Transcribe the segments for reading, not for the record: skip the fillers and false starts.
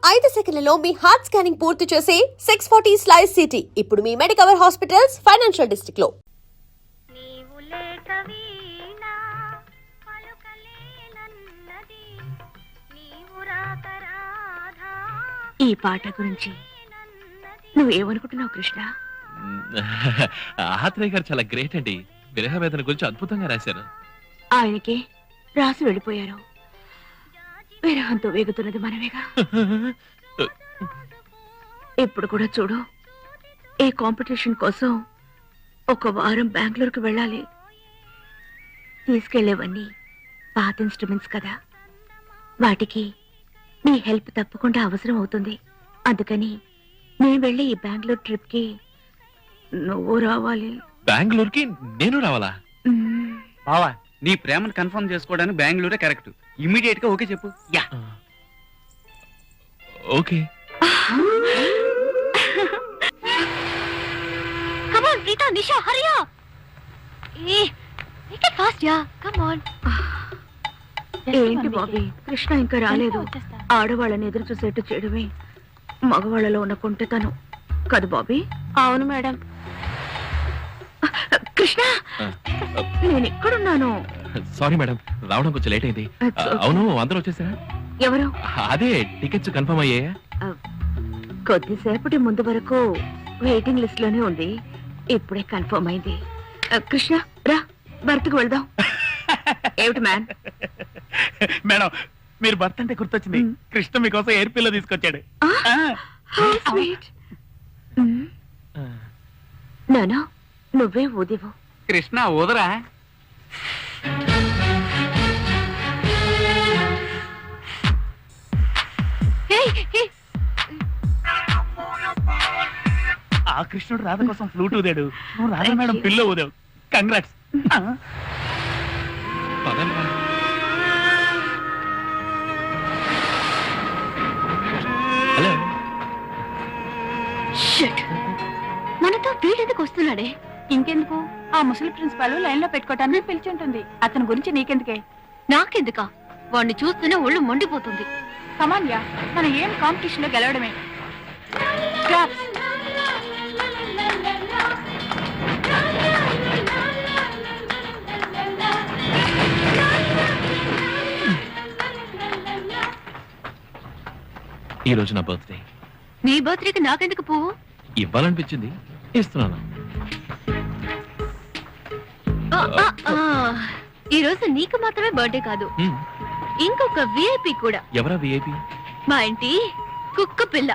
5 సెకన్లలో మీ heart scanning పూర్తి చేసి 640 స్లైస్ సిటీ ఇప్పుడు మీ మెడికవర్ హాస్పిటల్స్ ఫైనాన్షియల్ డిస్ట్రిక్ట్ లో. ఈ పాట గురించి నువ్వేమనుకుంటున్నావు కృష్ణ? ఆత్రేయ గారు చాలా గ్రేట్ అండి. విరహ వేదన గురించి అద్భుతంగా రాశారు. ఆయనకి రాసి వెళ్ళిపోయారు. విరహంతో వేగుతున్నది మనమేగా. ఇప్పుడు కూడా చూడు, ఏ కాంపిటీషన్ కోసం ఒక వారం బెంగళూరుకు వెళ్ళాలి. తీసుకెళ్లేవన్నీ పాత ఇన్స్ట్రుమెంట్స్ కదా, వాటికి నీ హెల్ప్ తప్పకుండా అవసరం అవుతుంది. అందుకని నేను వెళ్ళి ఈ బెంగళూరు ట్రిప్ కి నువ్వు రావాలి. బెంగళూరుకి నేను రావాలా? బావా, నీ ప్రేమను కన్ఫర్మ్ చేసుకోవడానికి బెంగళూరే కరెక్ట్. ఇమ్మీడియట్ గా ఓకే చెప్పు. Yeah okay. Come on, Rita, Nisha, hurry up. Make it fast, yeah. Come on. ఏంటి బాబీ, కృష్ణ ఇంకా రాలేదు. ఆడవాళ్ళని ఎదురు చూసేట్టు చేయడమే మగవాళ్ళలో ఉన్న కుంటతనం కదా బాబీ? అవును మేడం. కృష్ణ, నేను ఎక్కడున్నాను? సారీ మేడం, రావడం కొంచెం లేట్ అయింది. అవును, అందరూ వచ్చేసారా? ఎవరు? అదే టికెట్స్ కన్ఫర్మ్ అయ్యాయా? కొద్దిసేపటి ముందు వరకు వెయిటింగ్ లిస్ట్ లోనే ఉంది, ఇప్పుడే కన్ఫర్మ్ అయింది. కృష్ణ రా, బర్త్కు వెళ్దాం. ఏమిటి మ్యాన్? మేడం, మీరు భర్త అంటే గుర్తొచ్చింది. కృష్ణ మీకోసం ఎయిర్ పిల్లో తీసుకొచ్చాడు. నానా, నువ్వే ఊదివు. కృష్ణ ఊదరా? ఆ కృష్ణుడు రాధ కోసం ఫ్లూట్ ఊదాడు, నువ్వు రాధ మేడం పిల్లో ఊదావు. కంగ్రాట్స్. హలో, మనతో వీడెందుకు వస్తున్నాడే? ఇంకెందుకు, ఆ ముసలి ప్రిన్సిపాల్ లైన్ లో పెట్టుకోవటానికి పిలిచి ఉంటుంది. అతని గురించి నీకెందుకే? నాకెందుకా? వాడిని చూస్తూనే ఒళ్ళు మండిపోతుంది. కమాన్యా, మన ఏం కాంపిటీషన్ లో గెలవడమే. Claps. ఈ రోజు నా బర్త్డే. నీ బర్త్డేకి నాకెందుకు పువ్వు? ఇవ్వాలనిపించింది, ఇస్తున్నాను. ఈ రోజు నీకు మాత్రమే బర్త్డే కాదు, ఇంకొక విఐపి కూడా. ఎవరా విఐపి? మా ఇంటి కుక్క పిల్ల.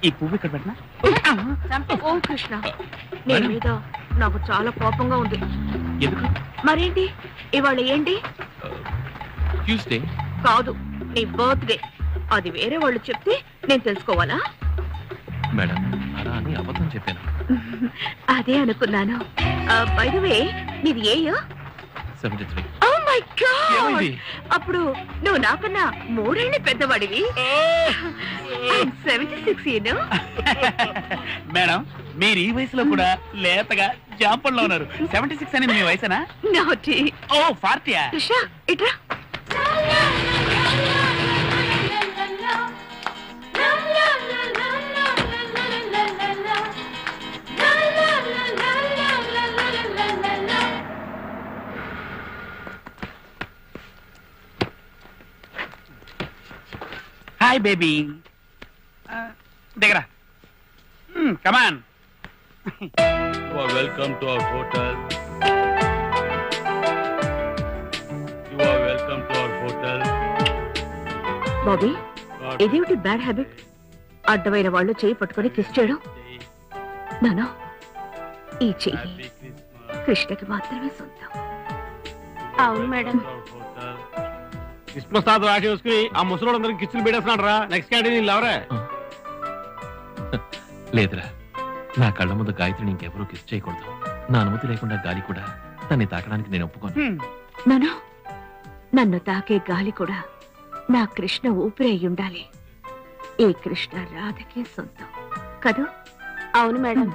ఈ పువ్వు ఇక్కడ పెట్టినా? ఓ కృష్ణ, నీ మీద నాకు చాలా కోపంగా ఉంది. ఎందుకు? మరేంటి ఇవాళ ఏంటి? ట్యూస్డే కాదు, నీ బర్త్డే. అది వేరే వాళ్ళు చెప్తే నేను తెలుసుకోవాలా? మేడం, అలా అని అబద్ధం చెప్పాను. అదే అనుకున్నాను. బై ది వే, నీది ఏ ఇయర్? 73. Oh my God! ఏమైంది? అప్పుడు నువ్వు నాకన్నా 3 ఏళ్ల పెద్దవాడివి. I'm 76, you know? మేడం, మీరు ఈ వయసులో కూడా లేతగా జాంపంలో ఉన్నారు. 76 అనేది మీ వయసేనా? Naughty. ఓ 40. కృష్ణ, ఇట్రా. Hi baby. దగ్గర. కమాన్. Welcome to our hotel. You are welcome to our hotel. Bobby, ఇదేమిటి బ్యాడ్ హ్యాబిట్? అడ్డమైన వాళ్ళు చేయి పట్టుకొని కిస్ చేయడం. నానా, ఈ చెయ్యి కృష్ణకి మాత్రమే సొంతం. అవును మేడం. కృష్ణప్రసాద్ రాసి వేసుకుని ఆ ముసలోడు అందరికి కిచ్చులు పెట్టేస్తున్నాడు రా. నెక్స్ట్ క్యాంటీన్ ఎవరే? లేదురా, నా కళ్ళ ముందు గాయత్రిని ఇంకెవరూ కిస్ చేయకూడదు. నా అనుమతి లేకుండా గాలి కూడా తన్ని తాకడానికి నేను ఒప్పుకోను. నన్ను నన్ను తాకే గాలి కూడా నా కృష్ణ ఊపిరి అయి ఉండాలి. ఈ కృష్ణ రాధకే సొంతం కదూ? అవును మేడం.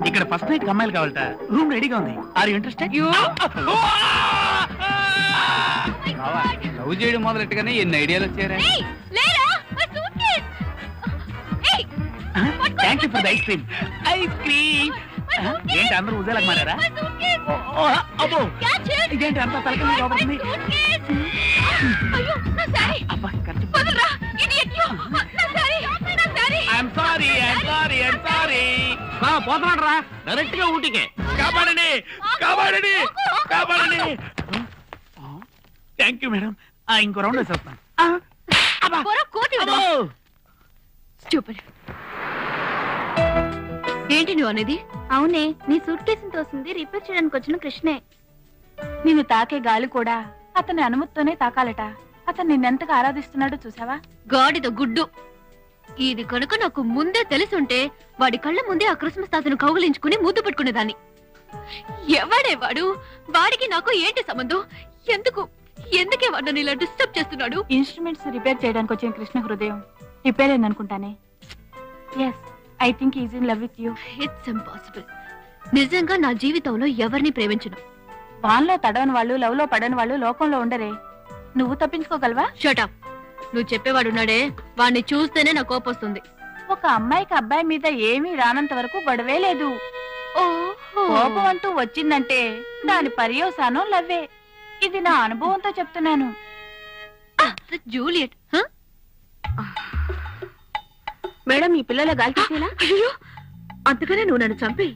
ఇక్కడ ఫస్ట్ నైట్ అమ్మాయిలు కావాలట. రూమ్ రెడీగా ఉంది. Are you interested? లవ్ చేయడం మొదలెట్టుగానే ఎన్ని ఐడియాలు వచ్చారా? Thank you for the ice cream. Ice cream ఏంటి అందరూ ఉజేలకు మారారా? అబ్బో ఇదేంటి అంత తలకి కాబడుతుంది? అబ్బా ఖర్చు. I'm sorry. పోతున్నాడు రా, డైరెక్ట్ గా ఊటికే. కాపాడండి. Thank you madam. ఇంకో రౌండ్ వేసేస్తాను. ఏంటి నువ్వు అనేది? అవునే, నీ సూట్ కేసుని తోసింది రిపేర్ చేయడానికి వచ్చిన కృష్ణే. నిన్ను తాకే గాలి కూడా అతని అనుమతితోనే తాకాలట. అతను నిన్నెంతగా ఆరాధిస్తున్నాడో చూసావా? గాడిద గుడ్డు. ఇది కనుక నాకు ముందే తెలుసుంటే వాడి కళ్ళ ముందే ఆ క్రిస్మస్ తాతను కౌగిలించుకుని ముద్దు పెట్టుకునేదాన్ని. ఎవడే వాడు? వాడికి నాకు ఏంటి సంబంధం? ఎందుకే వాడు ఇలా డిస్టర్బ్ చేస్తున్నాడు? ఇన్స్ట్రుమెంట్స్ రిపేర్ చేయడానికి వచ్చిన కృష్ణ హృదయం రిపేర్ అయిందనుకుంటానే. Yes, I think is in love with you. It's impossible. నిజంగా నా జీవితంలో ఎవరిని ప్రేమించను. వాన్లో తడవని వాళ్ళు, లవ్ లో పడని వాళ్ళు లోకంలో ఉండరే. నువ్వు తప్పించుకోగలవా? షటప్. నువ్వు చెప్పేవాడున్నాడే, వాడిని చూస్తేనే నా కోపం వస్తుంది. ఒక అమ్మాయికి అబ్బాయి మీద ఏమీ రానంత వరకు గొడవే లేదు. కోపం అంటూ వచ్చిందంటే దాని పర్యవసానం లవ్వే. ఇది నా అనుభవంతో చెప్తున్నాను. జూలియట్. మేడం, ఈ పిల్లల గాలి తీసేలా? అయ్యో, అందుకనే నువ్వు నన్ను చంపి.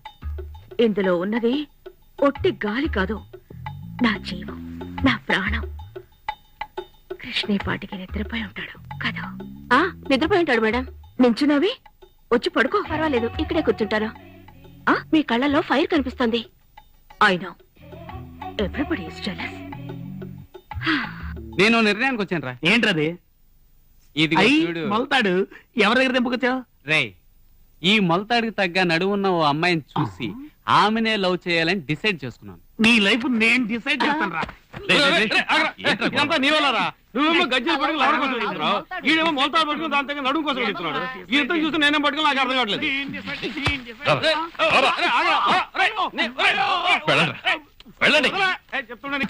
ఇందులో ఉన్నది ఒట్టి గాలి కాదు, నా జీవం, నా ప్రాణం. కృష్ణే పాటికి నిద్రపోయి ఉంటాడు కదా? నిద్రపోయి ఉంటాడు మేడం. నించున్నావి, వచ్చి పడుకో. పర్వాలేదు, ఇక్కడే కూర్చుంటాను. మీ కళ్ళల్లో ఫైర్ కనిపిస్తుంది. I know. Everybody is jealous. నేను నిర్ణయానికి వచ్చాను రా. ఏంట్రది? ఇది మొలతాడు. ఎవరి దగ్గర తెంపుకొచ్చావు? రే, ఈ మొలతాడికి తగ్గ నడువున్న ఓ అమ్మాయిని చూసి ఆమెనే లవ్ చేయాలని డిసైడ్ చేసుకున్నాను. నీ లైఫ్ నేను డిసైడ్ చేస్తాను రా. ఇదంతా నీ వల్లరా. నువ్వేమో గజ్జలు పట్టుకుని లవడ కోసం వెళ్తున్నావు, ఈడేమో మొలతాడు పట్టుకుని దాని దగ్గర నడుము కోసం వెళ్తున్నాడు. ఈ ఇద్దరు చూస్తే నేనేం పట్టుకుని నాకు అర్థం కావట్లేదు. వెళ్ళండి. చెప్తున్నాను.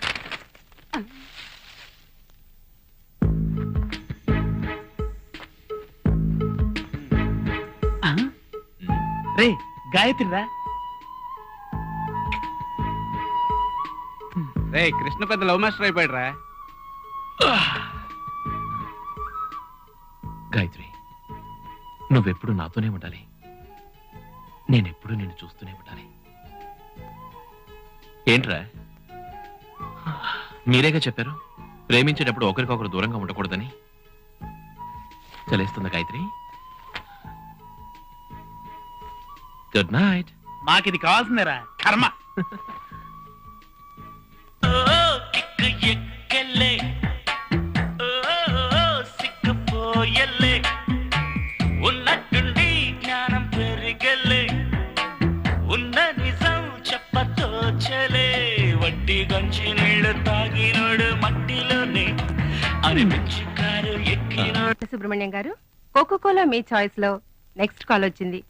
రే, గాయత్రి రా. రే, కృష్ణ పెద్ద లవ్ మాస్టర్ అయిపోయాడు రా. గాయత్రి, నువ్వెప్పుడు నాతోనే ఉండాలి. నేనెప్పుడు నిన్ను చూస్తూనే ఉండాలి. ఏంట్రా, మీరేగా చెప్పారు ప్రేమించేటప్పుడు ఒకరికొకరు దూరంగా ఉండకూడదని. చలేస్తుందా గాయత్రి? Good night. మాకిది కావాల్సిందేరా. కర్మ. ఉన్నట్టుండి జ్ఞానం పెరిగలే, ఉన్న నిజం చెప్పతోచలే, వడ్డీ గంచి నీళ్లు తాగినోడు మట్టిలోనే అనిపించి కారు ఎక్కినోడు. సుబ్రహ్మణ్యం గారు, కోకోకోలా మీ చాయిస్ లో నెక్స్ట్ కాల్ వచ్చింది.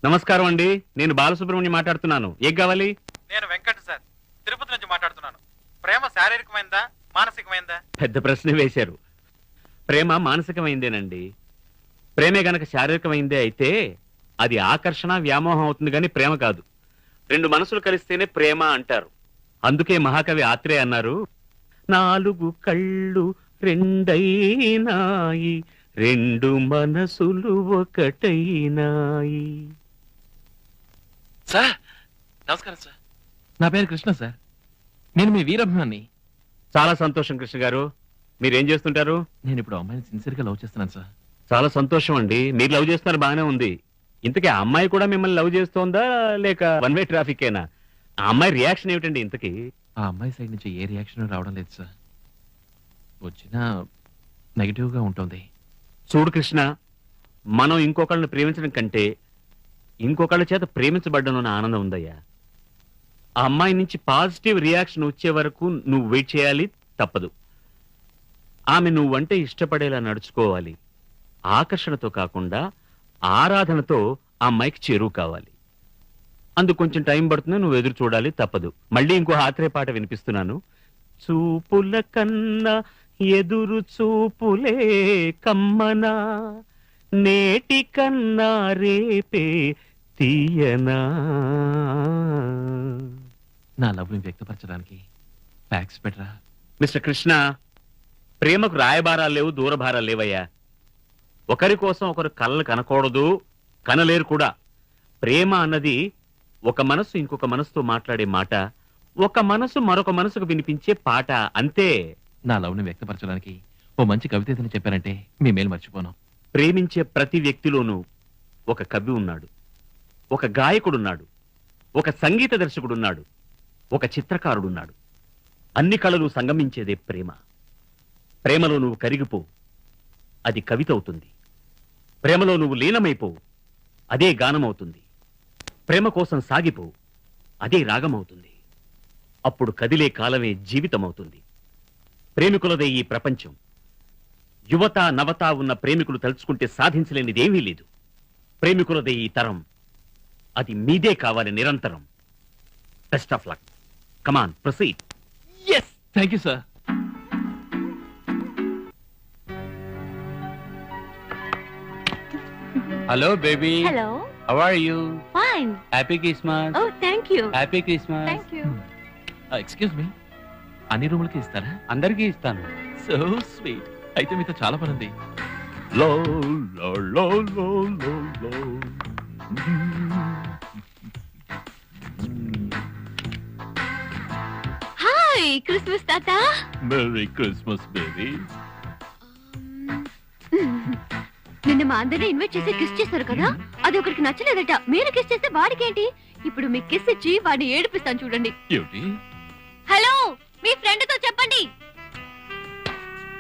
నమస్కారం అండి, నేను బాలసుబ్రహ్మణ్యం మాట్లాడుతున్నాను. ఏం కావాలి? నేను వెంకట్ సార్, తిరుపతి నుంచి మాట్లాడుతున్నాను. ప్రేమ శారీరకమైందా మానసికమైందా? పెద్ద ప్రశ్న వేశారు. ప్రేమ మానసికమైందేనండి. ప్రేమే గనక శారీరకమైందే అయితే అది ఆకర్షణ, వ్యామోహం అవుతుంది కానీ ప్రేమ కాదు. రెండు మనసులు కలిస్తేనే ప్రేమ అంటారు. అందుకే మహాకవి ఆత్రేయ అన్నారు, నాలుగు కళ్ళు రెండైనాయి, రెండు మనసులు ఒకటైనాయి. సార్ నమస్కారం సార్. నా పేరు కృష్ణ సార్. నేను మీ వీరాభిమాని. చాలా సంతోషం కృష్ణ గారు. మీరేం చేస్తుంటారు? నేను ఇప్పుడు అమ్మాయిని సిన్సియర్గా లవ్ చేస్తున్నాను సార్. చాలా సంతోషం అండి, మీరు లవ్ చేస్తున్నారు, బాగానే ఉంది. ఇంతకీ ఆ అమ్మాయి కూడా మిమ్మల్ని లవ్ చేస్తోందా లేక వన్ వే ట్రాఫిక్ ఏనా? ఆ అమ్మాయి రియాక్షన్ ఏమిటండి ఇంతకీ? ఆ అమ్మాయి సైడ్ నుంచి ఏ రియాక్షన్ రావడం లేదు సార్. వచ్చినా నెగిటివ్గా ఉంటుంది. చూడు కృష్ణ, మనం ఇంకొకళ్ళని ప్రేమించడం కంటే ఇంకొకళ్ళ చేత ప్రేమించబడ్డంలోని ఆనందం ఉందయ్యా. ఆ అమ్మాయి నుంచి పాజిటివ్ రియాక్షన్ వచ్చే వరకు నువ్వు వెయిట్ చేయాలి, తప్పదు. ఆమె నువ్వంటే ఇష్టపడేలా నడుచుకోవాలి. ఆకర్షణతో కాకుండా ఆరాధనతో ఆ అమ్మాయికి చేరువు కావాలి. అందుకు కొంచెం టైం పడుతుంది, నువ్వు ఎదురు చూడాలి, తప్పదు. మళ్ళీ ఇంకో ఆత్రే పాట వినిపిస్తున్నాను. చూపుల కన్నా ఎదురు చూపులే కమ్మనా, నేటి కన్నా రేపే తీయనా. నా లవ్ని వ్యక్తపరచడానికి ఫ్యాక్స్ బెటరా? మిస్టర్ కృష్ణ, ప్రేమకు రాయబారాలు లేవు, దూరభారాలు లేవయ్యా. ఒకరి కోసం ఒకరు కలలు కనకూడదు, కనలేరు కూడా. ప్రేమ అన్నది ఒక మనసు ఇంకొక మనసుతో మాట్లాడే మాట, ఒక మనసు మరొక మనసుకు వినిపించే పాట, అంతే. నా లవ్ని వ్యక్తపరచడానికి ఓ మంచి కవిత ఏదైనా చెప్పారంటే మీ మేలు మర్చిపోను. ప్రేమించే ప్రతి వ్యక్తిలోనూ ఒక కవి ఉన్నాడు, ఒక గాయకుడున్నాడు, ఒక సంగీత దర్శకుడున్నాడు, ఒక చిత్రకారుడున్నాడు. అన్ని కళలు సంగమించేదే ప్రేమ. ప్రేమలో నువ్వు కరిగిపో, అది కవిత అవుతుంది. ప్రేమలో నువ్వు లీనమైపో, అదే గానమవుతుంది. ప్రేమ కోసం సాగిపో, అదే రాగమవుతుంది. అప్పుడు కదిలే కాలమే జీవితమవుతుంది. ప్రేమికులదే ఈ ప్రపంచం. యువత నవత ఉన్న ప్రేమికులు తలుచుకుంటే సాధించలేనిదేమీ లేదు. ప్రేమికులదే ఈ తరం. అది మీదే కావాలి నిరంతరం. Best of luck. Come on, proceed. Yes, thank you sir. Hello baby, hello, how are you? Fine. Happy Christmas. Oh thank you. Happy Christmas. Thank you. Excuse me, అన్ని రూములకి ఇస్తారా? అందరికీ ఇస్తాను. So sweet. అయితే మీతో చాలా పని ఉంది. లో లో లో లో లో లో. హాయ్ క్రిస్మస్ తాత. Merry Christmas baby. నిన్న మా అందరిని ఇన్వైట్ చేసి కిస్ చేశారు కదా, అది ఒకరికి నచ్చలేదట. మీరు కిస్ చేస్తే వాడికేంటి? ఇప్పుడు మీకు కిస్ ఇచ్చి వాడిని ఏడిపిస్తాను చూడండి. ఏమిటి? హలో, మీ ఫ్రెండ్ తో చెప్పండి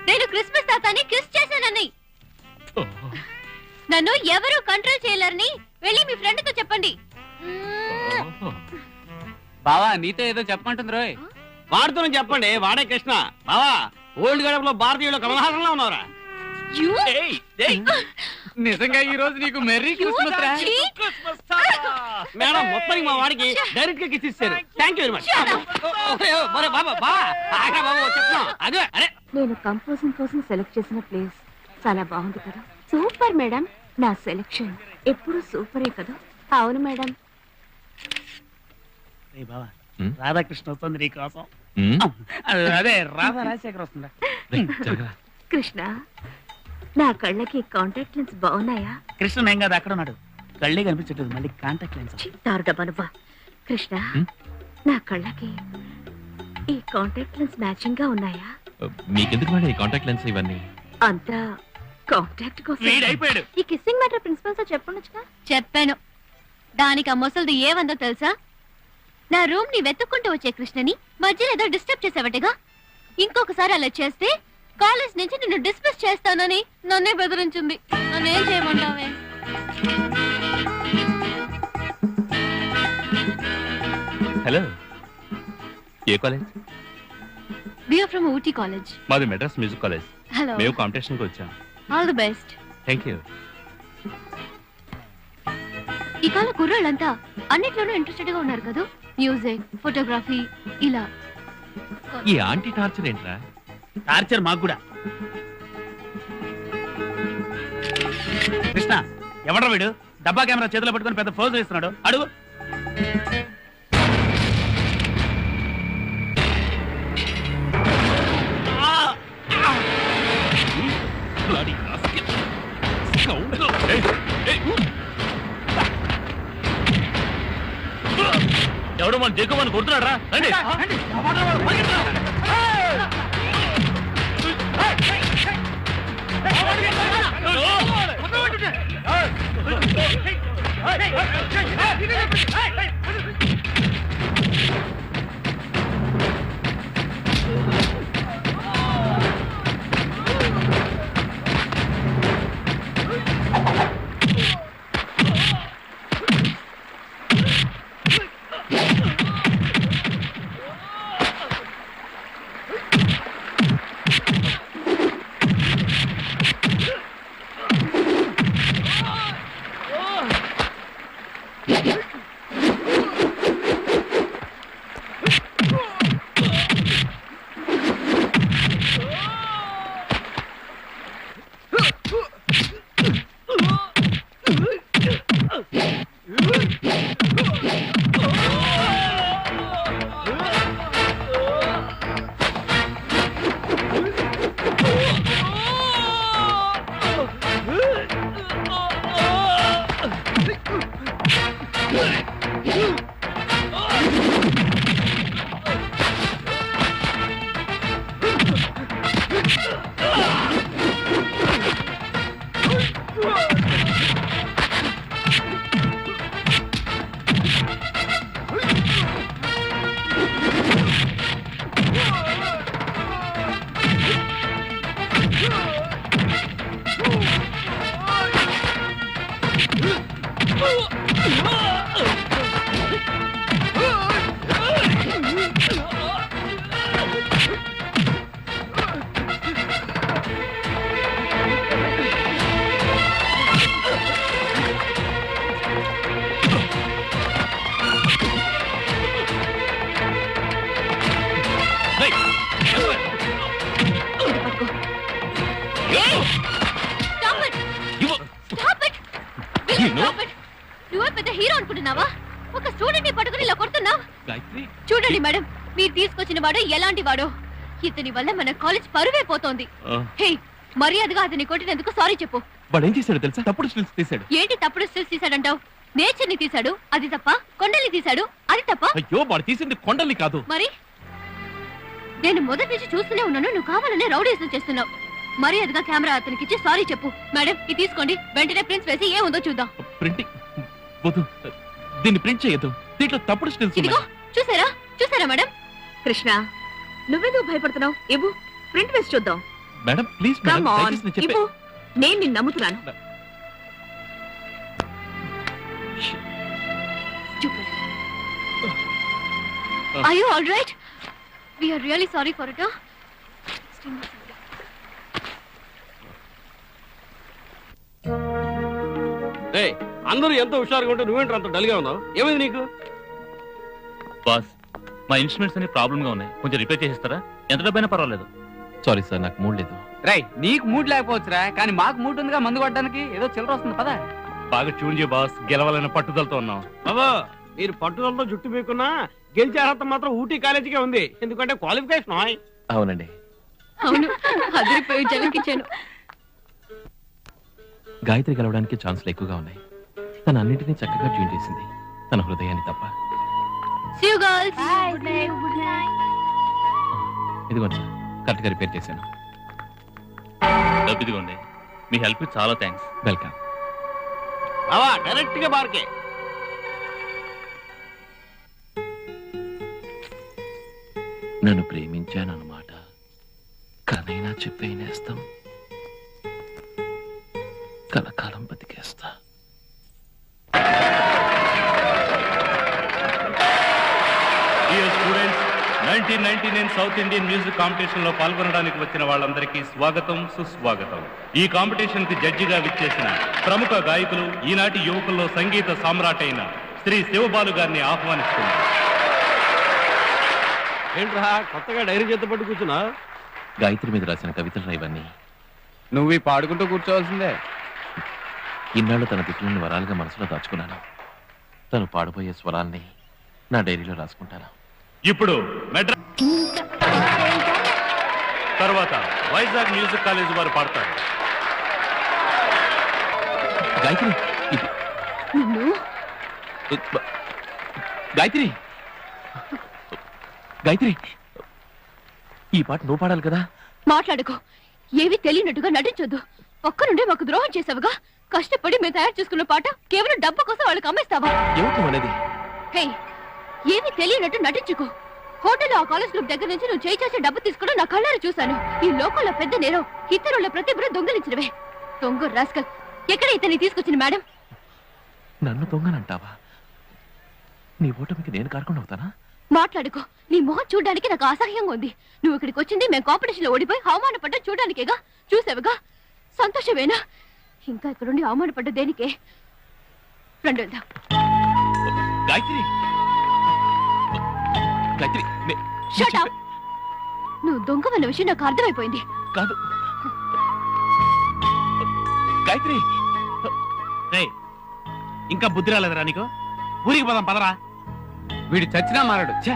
నేను క్రిస్మస్ తాతని కిస్ చేశానని. నన్ను ఎవరు కంట్రోల్ చేయలేరని వెళ్ళి మీ ఫ్రెండ్ తో చెప్పండి. బావా నీతో ఏదో చెప్పమంటుంది రోయ్. వాడితో చెప్పండి, వాడే కృష్ణ. బావా ఓల్డ్ గడపలో భారతీయులు కమలహాసంలో ఉన్నారా? You? నిజంగా ఈ రోజు నీకు మెర్రీ క్రిస్మస్ రా. మేడం మొత్తానికి మా వాడికి డైరెక్ట్ గా కిస్ ఇచ్చారు. Thank you very much. అదే అరే, నేను కంపోజింగ్ కోసం సెలెక్ట్ చేసిన ప్లేస్ చాలా బాగుంది కదా. సూపర్ మేడం, నా సెలెక్షన్ ఎప్పుడు సూపరే కదా. అవును మేడం. బావా హ్మ్? రాధాకృష్ణ వస్తుంది నీ కోసం. హ్మ్? అదే రాధా రాజశేఖర్ వస్తుందా? రేయ్, జరగరా. కృష్ణ, నా కళ్ళకి కాంటాక్ట్ లెన్స్ బాగున్నాయా? కృష్ణ ఏం కాదు, అక్కడ ఉన్నాడు. కళ్ళే కనిపించట్లేదు, మళ్ళీ కాంటాక్ట్ లెన్స్. దారుడబ్బా. కృష్ణ, హ్మ్? నా కళ్ళకి ఈ కాంటాక్ట్ లెన్స్ మ్యాచింగ్ గా ఉన్నాయా? మీకెందుకు మేడం ఈ కాంటాక్ట్ లెన్స్ ఇవన్నీ? అంతా కాంటాక్ట్ కోసం. వీడైపోయాడు. ఈ కిస్సింగ్ మ్యాటర్ ప్రిన్సిపల్ సార్ చెప్పండుగా. చెప్పాను. దానికి ఆ ముసలిది ఏమందో తెలుసా? నా రూమ్ ని వెతుక్కుంటూ వచ్చే కృష్ణని మధ్యలో ఏదో డిస్టర్బ్ చేసావటగా. ఇంకొకసారి అలా చేస్తే కాలేజ్ నుంచి నిన్ను డిస్మిస్ చేస్తానని నన్నే బెదిరించింది. నన్నేం చేయమంటావే? హలో, ఏ college? We are from Ooty College. మాది మెడ్రాస్ మ్యూజిక్ కాలేజ్. Hello. మేము కాంపిటీషన్ కి వచ్చాం. All the best. Thank you. ఈ కాల కుర్రాళ్ళంతా అన్నిట్లోనూ ఇంట్రెస్టెడ్ గా ఉన్నారు కదా. మ్యూజిక్, ఫోటోగ్రఫీ, ఇలా. ఈ ఆంటీ టార్చర్ ఏంట్రా? టార్చర్ మాకు కూడా. కృష్ణ ఎవడ్రా వీడు? డబ్బా కెమెరా చేతిలో పట్టుకొని పెద్ద ఫోజ్ వేస్తున్నాడు. అడుగు. ఎవడు మన దిక్కుమని కొడుతున్నాడు రా. నువ్వే పెద్ద హీరో అనుకుంటున్నావా? ఒక స్టూడెంట్ ని పట్టుకుని ఇలా కొడుతున్నావు. చూడండి మేడం, మీరు తీసుకొచ్చిన వాడు ఎలాంటి వాడో. ఇతని వల్ల మన కాలేజ్ పరువే పోతోంది. హే, మర్యాదగా అతని కొట్టినందుకు సారీ చెప్పు. వాడు ఏం చేశాడు తెలుసా? తప్పుడు స్టిల్స్ తీశాడు. ఏంటి తప్పుడు స్టిల్స్ తీశాడంటావు? నేచర్ ని తీశాడు, అది తప్ప. కొండల్ని తీశాడు, అది తప్ప. అయ్యో, వాడు తీసింది కొండల్ని కాదు. మరి నేను మొదటి నుంచి చూస్తూనే ఉన్నాను, నువ్వు కావాలనే రౌడీసం చేస్తున్నావు. మర్యాదగా కెమెరా అతనికి ఇచ్చి సారీ చెప్పు. మేడం, ఇది తీసుకోండి, వెంటనే ప్రింట్స్ వేసి ఏముందో చూద్దాం. ప్రింటింగ్ వద్దు, దీన్ని ప్రింట్ చేయొద్దు. దీంట్లో తప్పుడు స్టిల్స్ ఇదిగో చూసారా చూసారా మేడం? కృష్ణ, నువ్వెందుకు భయపడుతున్నావు? ఇవ్వు, ప్రింట్ వేసి చూద్దాం. మేడం ప్లీజ్ Come on, ఇవ్వు. నేను నిన్ను నమ్ముతున్నాను. Are you all right? We are really sorry for it, huh? అందరూ ఎంతో హుషారుగా ఉంటే నువ్వేంటి అంత డల్గా ఉన్నావు? ఏమైంది నీకు? బాస్, మా ఇన్స్ట్రుమెంట్స్ అన్ని ప్రాబ్లమ్ గా ఉన్నాయి, కొంచెం రిపేర్ చేసిస్తారా? ఎంత డబ్బైనా పర్వాలేదు. సారీ సార్, నాకు మూడ్ లేదు. రై, నీకు మూడ్ లేకపోవచ్చురా, కానీ మాకు మూడ్ ఉందిగా మందు కొట్టడానికి. ఏదో చిల్లర వస్తుంది పదా. బాగా ట్యూన్ చేయ బాస్, గెలవాలనే పట్టుదలతో ఉన్నాం. బాబా, మీరు పట్టుదలతో జుట్టు మీకున్నా గెలిచే అర్హత మాత్రం ఊటీ కాలేజీకే ఉంది. ఎందుకంటే క్వాలిఫికేషన్. అవునండి. అవును, అదిరిపోయి జలకిచ్చాను. గాయత్రి గెలవడానికి ఛాన్సులు ఎక్కువగా ఉన్నాయి. తన అన్నింటినీ చక్కగా ట్యూన్ చేసింది, తన హృదయాన్ని తప్ప. See you girls. ఇదిగోండి సార్, కరెక్ట్ గా రిపేర్ చేశాను. డబ్బు ఇదిగోండి, మీ హెల్ప్ చాలా థ్యాంక్స్. వెల్కమ్. బావా, డైరెక్ట్ గా బార్కే. నన్ను ప్రేమించానన్నమాట కనైనా చెప్పేనేస్తాం, కలకాలం బతికేస్తా. Dear students, 1999 south Indian music competition లో పాల్గొనడానికి వచ్చిన వాళ్ళందరికీ స్వాగతం, సుస్వాగతం. ఈ కాంపిటీషన్ కి జడ్జిగా విచ్చేసిన ప్రముఖ గాయకులు, ఈనాటి యువకుల్లో సంగీత సామ్రాట్ అయిన శ్రీ శివబాలు గారిని ఆహ్వానిస్తున్నారు. ఏంట్రా కొత్తగా డైరీ చేత పట్టు కూర్చున్నా? గాయత్రి మీద రాసిన కవితలు ఇవన్నీ. నువ్వు పాడుకుంటూ కూర్చోవాల్సిందే. ఇన్నాళ్ళు తన దిక్కులను వరాలుగా మనసులో దాచుకున్నాను. తను పాడబోయే స్వరాల్ని నా డైరీలో రాసుకుంటాను. ఇప్పుడు తర్వాత వైజాగ్ మ్యూజిక్ కాలేజ్ వారు పాడతారు. గాయత్రి, గాయత్రి, గాయత్రి, ఈ పాట నువ్వు పాడాలి కదా. మాట్లాడుకో, ఏవి తెలియనట్టుగా నటించొద్దు. ఒక్క నుండి మాకు ద్రోహం చేసావుగా. కష్టపడి మేము తయారు చేసుకున్న పాట కేవలం డబ్బు కోసం వాళ్ళకి అమ్మేస్తావా? ఏమిటి అనేది? హే, ఏమీ తెలియనట్టు నటించుకో. హోటల్ ఆ కాలేజ్ గ్రూప్ దగ్గర నుంచి నువ్వు చేయి చేసి డబ్బు తీసుకోవడం నా కళ్ళారు చూశాను. ఈ లోకంలో పెద్ద నేరం ఇతరుల ప్రతిభను దొంగలించడమే. దొంగ రాస్కల్. ఎక్కడ ఇతన్ని తీసుకొచ్చింది మేడం? నన్ను దొంగనంటావా? నీ ఓటమికి నేను కారకుండా అవుతానా? మాట్లాడుకో. నీ మొహం చూడడానికి నాకు అసహ్యంగా ఉంది. నువ్వు ఇక్కడికి వచ్చింది మేము కాంపిటీషన్ లో ఓడిపోయి అవమానపడ్డా చూడడానికేగా. చూసావుగా, సంతోషమేనా? ఇంకా ఇక్కడుండి అవమానపడ్డ దేనికే? రండి వెళ్దాం. Gayatri, Gayatri, Shut up. నువ్వు దొంగవన్న విషయం నాకు అర్థమైపోయింది. కాదు గాయత్రి. రేయ్, ఇంకా బుద్ధి రాలేదురా నీకు? ఊరికి పోదాం పదరా. వీడు చచ్చినా మారాడు. ఛే